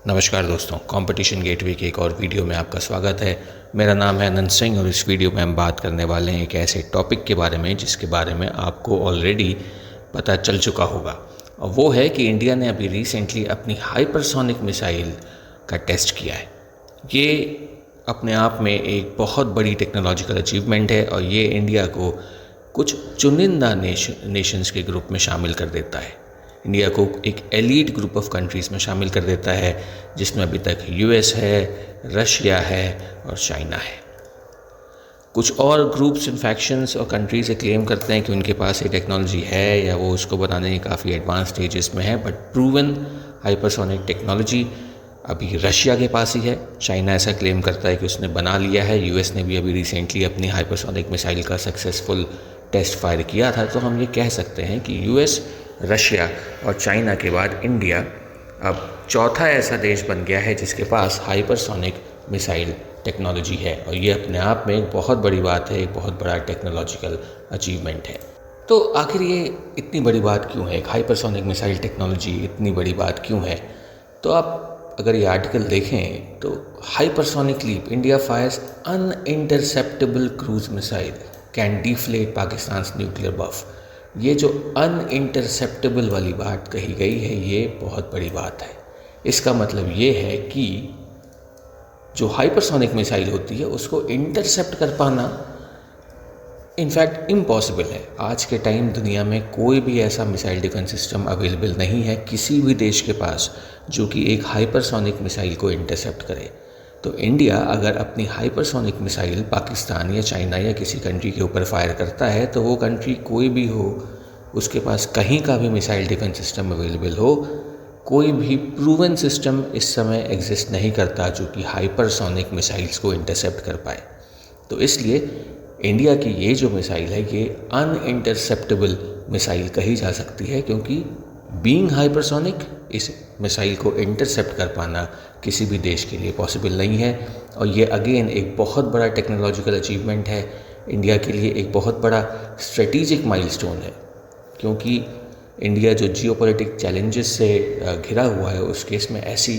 नमस्कार दोस्तों, competition gateway के एक और वीडियो में आपका स्वागत है। मेरा नाम है अनंत सिंह और इस वीडियो में हम बात करने वाले हैं एक ऐसे टॉपिक के बारे में जिसके बारे में आपको ऑलरेडी पता चल चुका होगा, और वो है कि इंडिया ने अभी रिसेंटली अपनी हाइपरसोनिक मिसाइल का टेस्ट किया है। ये अपने आप में एक बहुत बड़ी टेक्नोलॉजिकल अचीवमेंट है और ये इंडिया को कुछ चुनिंदा नेशंस के ग्रुप में शामिल कर देता है। इंडिया को एक एलीट ग्रुप ऑफ कंट्रीज़ में शामिल कर देता है, जिसमें अभी तक यूएस है, रशिया है और चाइना है। कुछ और ग्रुप्स इन फैक्शंस और कंट्रीज से क्लेम करते हैं कि उनके पास ये टेक्नोलॉजी है या वो उसको बनाने के काफ़ी एडवांस स्टेजेस में है, बट प्रूवन हाइपरसोनिक टेक्नोलॉजी अभी रशिया के पास ही है। चाइना ऐसा क्लेम करता है कि उसने बना लिया है। यूएस ने भी अभी रिसेंटली अपनी हाइपरसोनिक मिसाइल का सक्सेसफुल टेस्ट फायर किया था। तो हम ये कह सकते हैं कि यूएस, रशिया और चाइना के बाद इंडिया अब चौथा ऐसा देश बन गया है जिसके पास हाइपरसोनिक मिसाइल टेक्नोलॉजी है, और ये अपने आप में एक बहुत बड़ी बात है, एक बहुत बड़ा टेक्नोलॉजिकल अचीवमेंट है। तो आखिर ये इतनी बड़ी बात क्यों है? एक हाइपरसोनिक मिसाइल टेक्नोलॉजी इतनी बड़ी बात क्यों है? तो आप अगर ये आर्टिकल देखें तो hypersonic leap, India Fyers अनइंटरसेप्टेबल cruise missile can deflate Pakistan nuclear बफ। ये जो अनइंटरसेप्टेबल वाली बात कही गई है, ये बहुत बड़ी बात है। इसका मतलब ये है कि जो हाइपरसोनिक मिसाइल होती है उसको इंटरसेप्ट कर पाना इनफैक्ट इम्पॉसिबल है। आज के टाइम दुनिया में कोई भी ऐसा मिसाइल डिफेंस सिस्टम अवेलेबल नहीं है किसी भी देश के पास जो कि एक हाइपरसोनिक मिसाइल को इंटरसेप्ट करे। तो इंडिया अगर अपनी हाइपरसोनिक मिसाइल पाकिस्तान या चाइना या किसी कंट्री के ऊपर फायर करता है, तो वो कंट्री कोई भी हो, उसके पास कहीं का भी मिसाइल डिफेंस सिस्टम अवेलेबल हो, कोई भी प्रूवन सिस्टम इस समय एग्जिस्ट नहीं करता जो कि हाइपरसोनिक मिसाइल्स को इंटरसेप्ट कर पाए। तो इसलिए इंडिया की ये जो मिसाइल है ये अनइंटरसेप्टेबल मिसाइल कही जा सकती है, क्योंकि बीइंग हाइपरसोनिक इस मिसाइल को इंटरसेप्ट कर पाना किसी भी देश के लिए पॉसिबल नहीं है। और ये अगेन एक बहुत बड़ा टेक्नोलॉजिकल अचीवमेंट है, इंडिया के लिए एक बहुत बड़ा स्ट्रेटेजिक माइलस्टोन है, क्योंकि इंडिया जो जियोपॉलिटिक चैलेंजेस से घिरा हुआ है उस केस में ऐसी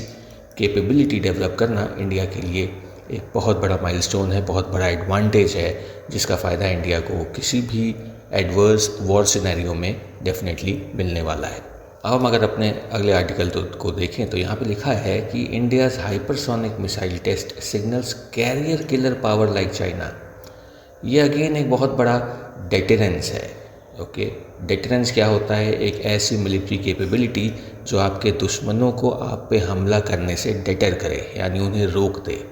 कैपेबिलिटी डेवलप करना इंडिया के लिए एक बहुत बड़ा माइलस्टोन है, बहुत बड़ा एडवांटेज है, जिसका फ़ायदा इंडिया को किसी भी एडवर्स वॉर सिनेरियो में डेफिनेटली मिलने वाला है। अब हम अगर अपने अगले आर्टिकल को देखें तो यहाँ पे लिखा है कि India's hypersonic missile test signals carrier killer power like China. ये अगेन एक बहुत बड़ा डेटरेंस है। ओके, डेटरेंस क्या होता है? एक ऐसी मिलिट्री कैपेबिलिटी जो आपके दुश्मनों को आप पे हमला करने से डेटर करे, यानी उन्हें रोक दे।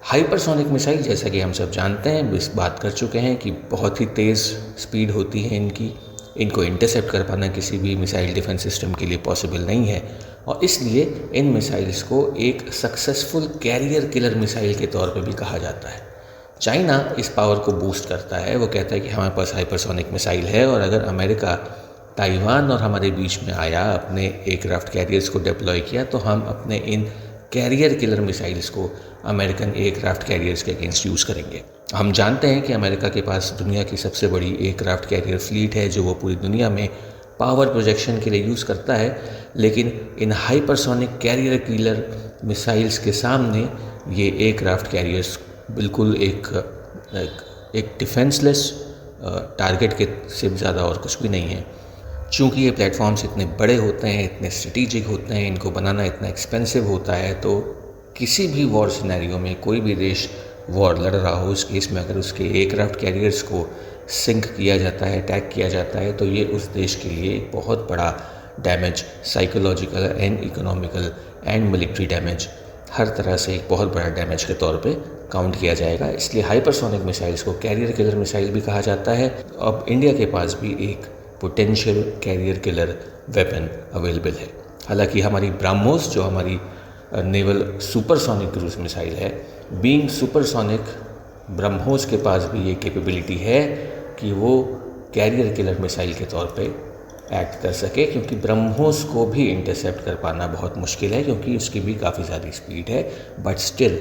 हाइपरसोनिक मिसाइल, जैसा कि हम सब जानते हैं, इस बात कर चुके हैं कि बहुत ही तेज़ स्पीड होती है इनको इंटरसेप्ट कर पाना किसी भी मिसाइल डिफेंस सिस्टम के लिए पॉसिबल नहीं है, और इसलिए इन मिसाइल्स को एक सक्सेसफुल कैरियर किलर मिसाइल के तौर पे भी कहा जाता है। चाइना इस पावर को बूस्ट करता है, वो कहता है कि हमारे पास हाइपरसोनिक मिसाइल है, और अगर अमेरिका, ताइवान और हमारे बीच में आया, अपने एयरक्राफ्ट कैरियर्स को डिप्लॉय किया, तो हम अपने इन कैरियर किलर मिसाइल्स को अमेरिकन एयरक्राफ्ट कैरियर्स के अगेंस्ट यूज़ करेंगे। हम जानते हैं कि अमेरिका के पास दुनिया की सबसे बड़ी एयरक्राफ्ट कैरियर फ्लीट है जो वो पूरी दुनिया में पावर प्रोजेक्शन के लिए यूज़ करता है, लेकिन इन हाइपरसोनिक कैरियर किलर मिसाइल्स के सामने ये एयरक्राफ्ट कैरियर्स बिल्कुल एक डिफेंसलेस टारगेट के से ज़्यादा और कुछ भी नहीं है। चूँकि ये प्लेटफॉर्म्स इतने बड़े होते हैं, इतने स्ट्रेटिजिक होते हैं, इनको बनाना इतना एक्सपेंसिव होता है, तो किसी भी वॉर सिनेरियो में कोई भी देश वॉर लड़ रहा हो, उस केस में अगर उसके एयरक्राफ्ट कैरियर्स को सिंक किया जाता है, अटैक किया जाता है, तो ये उस देश के लिए एक बहुत बड़ा damage, psychological and economical and military damage, हर तरह से एक बहुत बड़ा डैमेज के तौर पे काउंट किया जाएगा। इसलिए हाइपरसोनिक मिसाइल्स को कैरियर किलर मिसाइल भी कहा जाता है। अब इंडिया के पास भी एक potential carrier killer weapon available है। हालांकि हमारी ब्रह्मोस, जो हमारी नेवल सुपरसोनिक क्रूज मिसाइल है, बीइंग सुपरसोनिक, ब्रह्मोस के पास भी ये कैपेबिलिटी है कि वो कैरियर किलर मिसाइल के तौर पे एक्ट कर सके, क्योंकि ब्रह्मोस को भी इंटरसेप्ट कर पाना बहुत मुश्किल है, क्योंकि उसकी भी काफ़ी ज़्यादा स्पीड है। बट स्टिल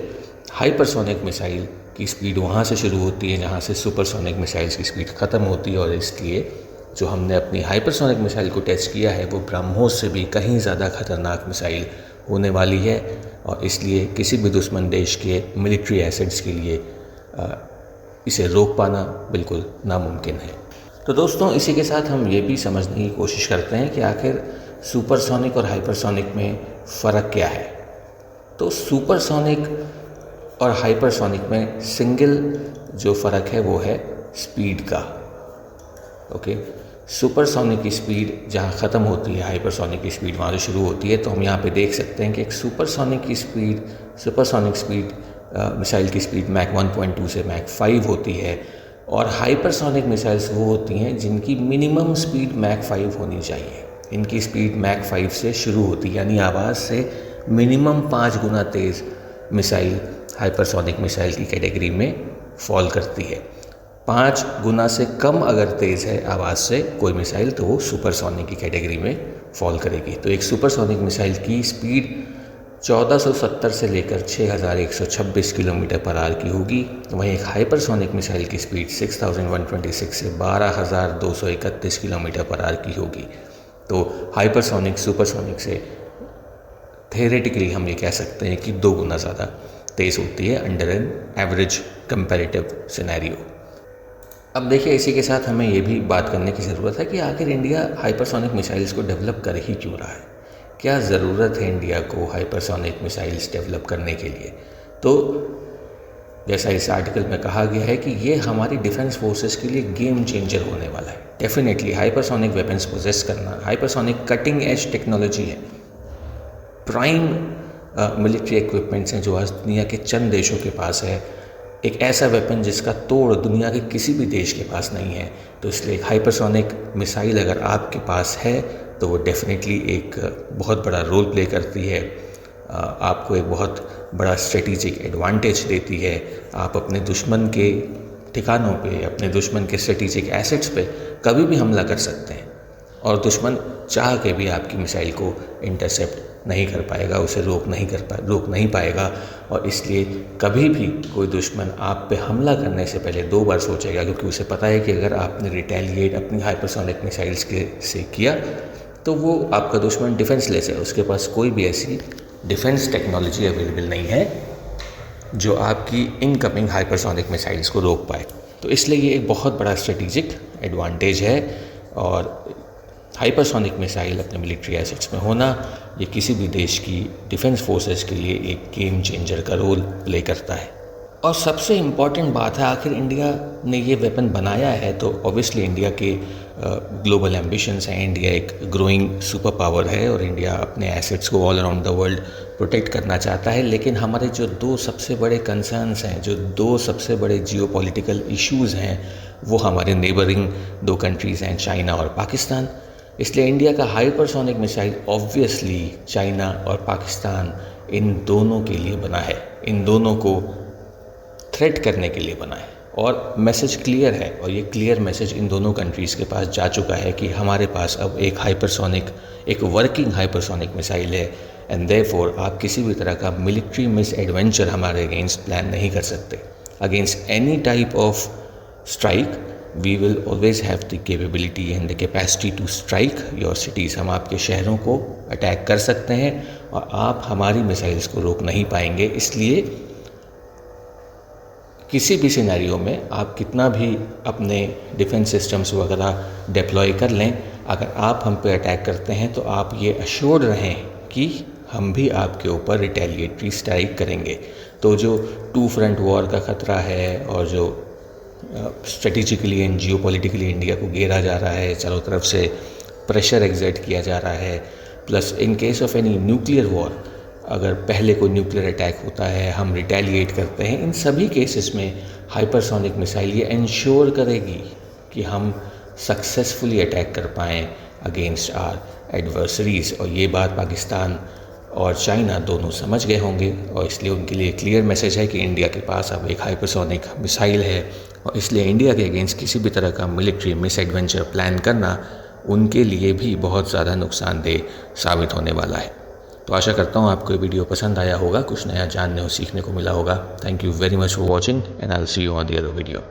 हाइपरसोनिक मिसाइल की स्पीड वहाँ से शुरू होती है जहाँ से सुपरसोनिक मिसाइल्स की स्पीड ख़त्म होती है, और इसलिए जो हमने अपनी हाइपरसोनिक मिसाइल को टेस्ट किया है वो ब्रह्मोस से भी कहीं ज़्यादा खतरनाक मिसाइल होने वाली है और इसलिए किसी भी दुश्मन देश के मिलिट्री एसेट्स के लिए इसे रोक पाना बिल्कुल नामुमकिन है। तो दोस्तों, इसी के साथ हम ये भी समझने की कोशिश करते हैं कि आखिर सुपरसोनिक और हाइपरसोनिक में फ़र्क क्या है। तो सुपरसोनिक और हाइपरसोनिक में सिंगल जो फ़र्क है वो है स्पीड का। ओके, सुपरसोनिक की स्पीड जहाँ ख़त्म होती है, हाइपरसोनिक की स्पीड वहाँ से शुरू होती है। तो हम यहाँ पे देख सकते हैं कि एक सुपरसोनिक स्पीड मिसाइल की स्पीड मैक 1.2 से मैक 5 होती है और हाइपरसोनिक मिसाइल्स वो होती हैं जिनकी मिनिमम स्पीड मैक 5 होनी चाहिए। इनकी स्पीड मैक 5 से शुरू होती है, यानी आवाज़ से मिनिमम 5 गुना तेज़ मिसाइल हाइपरसोनिक मिसाइल की कैटेगरी में फॉल करती है। 5 गुना से कम अगर तेज़ है आवाज़ से कोई मिसाइल तो वो सुपरसोनिक की कैटेगरी में फॉल करेगी। तो एक सुपरसोनिक मिसाइल की स्पीड 1470 से लेकर 6126 किलोमीटर पर आवर की होगी। वहीं एक हाइपरसोनिक मिसाइल की स्पीड 6126 से 12231 किलोमीटर पर आवर की होगी। तो हाइपरसोनिक सुपरसोनिक से थेरेटिकली हम ये कह सकते हैं कि 2 गुना ज़्यादा तेज़ होती है under an average comparative scenario. अब देखिए, इसी के साथ हमें ये भी बात करने की ज़रूरत है कि आखिर इंडिया हाइपरसोनिक मिसाइल्स को डेवलप कर ही क्यों रहा है। क्या ज़रूरत है इंडिया को हाइपरसोनिक मिसाइल्स डेवलप करने के लिए। तो जैसा इस आर्टिकल में कहा गया है कि ये हमारी डिफेंस फोर्सेस के लिए गेम चेंजर होने वाला है। डेफिनेटली हाइपरसोनिक वेपन्स पोजेस करना, हाइपरसोनिक कटिंग एज टेक्नोलॉजी है, प्राइम मिलिट्री इक्विपमेंट्स हैं जो आज दुनिया के चंद देशों के पास है। एक ऐसा वेपन जिसका तोड़ दुनिया के किसी भी देश के पास नहीं है। तो इसलिए एक हाइपरसोनिक मिसाइल अगर आपके पास है तो वो डेफिनेटली एक बहुत बड़ा रोल प्ले करती है, आपको एक बहुत बड़ा स्ट्रेटेजिक एडवांटेज देती है। आप अपने दुश्मन के ठिकानों पे, अपने दुश्मन के स्ट्रेटेजिक एसेट्स पे कभी भी हमला कर सकते हैं और दुश्मन चाह के भी आपकी मिसाइल को इंटरसेप्ट नहीं कर पाएगा, उसे रोक नहीं पाएगा। और इसलिए कभी भी कोई दुश्मन आप पे हमला करने से पहले 2 बार सोचेगा, क्योंकि उसे पता है कि अगर आपने रिटेलिएट अपनी हाइपरसोनिक मिसाइल्स से किया तो वो आपका दुश्मन डिफेंसलेस है, उसके पास कोई भी ऐसी डिफेंस टेक्नोलॉजी अवेलेबल नहीं है जो आपकी इनकमिंग हाइपरसोनिक मिसाइल्स को रोक पाए। तो इसलिए ये एक बहुत बड़ा स्ट्रेटेजिक एडवांटेज है और हाइपरसोनिक मिसाइल अपने मिलिट्री एसेट्स में होना ये किसी भी देश की डिफेंस फोर्सेस के लिए एक गेम चेंजर का रोल प्ले करता है। और सबसे इम्पॉर्टेंट बात है, आखिर इंडिया ने ये वेपन बनाया है तो ऑब्वियसली इंडिया के ग्लोबल एम्बिशंस हैं। इंडिया एक ग्रोइंग सुपर पावर है और इंडिया अपने एसेट्स को all around the world protect करना चाहता है। लेकिन हमारे जो 2 सबसे बड़े कंसर्न्स हैं, जो 2 सबसे बड़े जियोपॉलिटिकल इश्यूज़ हैं, वो हमारे नेबरिंग 2 कंट्रीज़ हैं, चाइना और पाकिस्तान। इसलिए इंडिया का हाइपरसोनिक मिसाइल ऑब्वियसली चाइना और पाकिस्तान इन दोनों के लिए बना है, इन दोनों को थ्रेट करने के लिए बना है। और मैसेज क्लियर है और ये क्लियर मैसेज इन दोनों कंट्रीज़ के पास जा चुका है कि हमारे पास अब एक वर्किंग हाइपरसोनिक मिसाइल है एंड देयरफॉर आप किसी भी तरह का मिलिट्री मिस एडवेंचर हमारे अगेंस्ट प्लान नहीं कर सकते। Against any type of strike we will always have the capability and the capacity to strike your cities. हम आपके शहरों को अटैक कर सकते हैं और आप हमारी मिसाइल्स को रोक नहीं पाएंगे। इसलिए किसी भी सिनेरियो में आप कितना भी अपने डिफेंस सिस्टम्स वगैरह डिप्लॉय कर लें, अगर आप हम पे अटैक करते हैं तो आप ये अश्योर्ड रहें कि हम भी आपके ऊपर रिटेलिएटरी स्ट्राइक करेंगे। तो जो 2 फ्रंट वॉर का ख़तरा है और जो स्ट्रेटेजिकली एंड जियोपॉलिटिकली इंडिया को घेरा जा रहा है, चारों तरफ से प्रेशर एक्सर्ट किया जा रहा है, plus in case of any nuclear war, अगर पहले कोई न्यूक्लियर अटैक होता है, हम रिटेलिएट करते हैं, इन सभी केसेस में हाइपरसोनिक मिसाइल ये इंश्योर करेगी कि हम सक्सेसफुली अटैक कर पाएँ अगेंस्ट आर एडवर्सरीज़। और ये बात पाकिस्तान और चाइना दोनों समझ गए होंगे और इसलिए उनके लिए क्लियर मैसेज है कि इंडिया के पास अब एक हाइपरसोनिक मिसाइल है और इसलिए इंडिया के अगेंस्ट किसी भी तरह का मिलिट्री मिस एडवेंचर प्लान करना उनके लिए भी बहुत ज़्यादा नुकसानदेह साबित होने वाला है। तो आशा करता हूँ आपको ये वीडियो पसंद आया होगा, कुछ नया जानने और सीखने को मिला होगा। Thank you very much for watching and I will see you on the other video.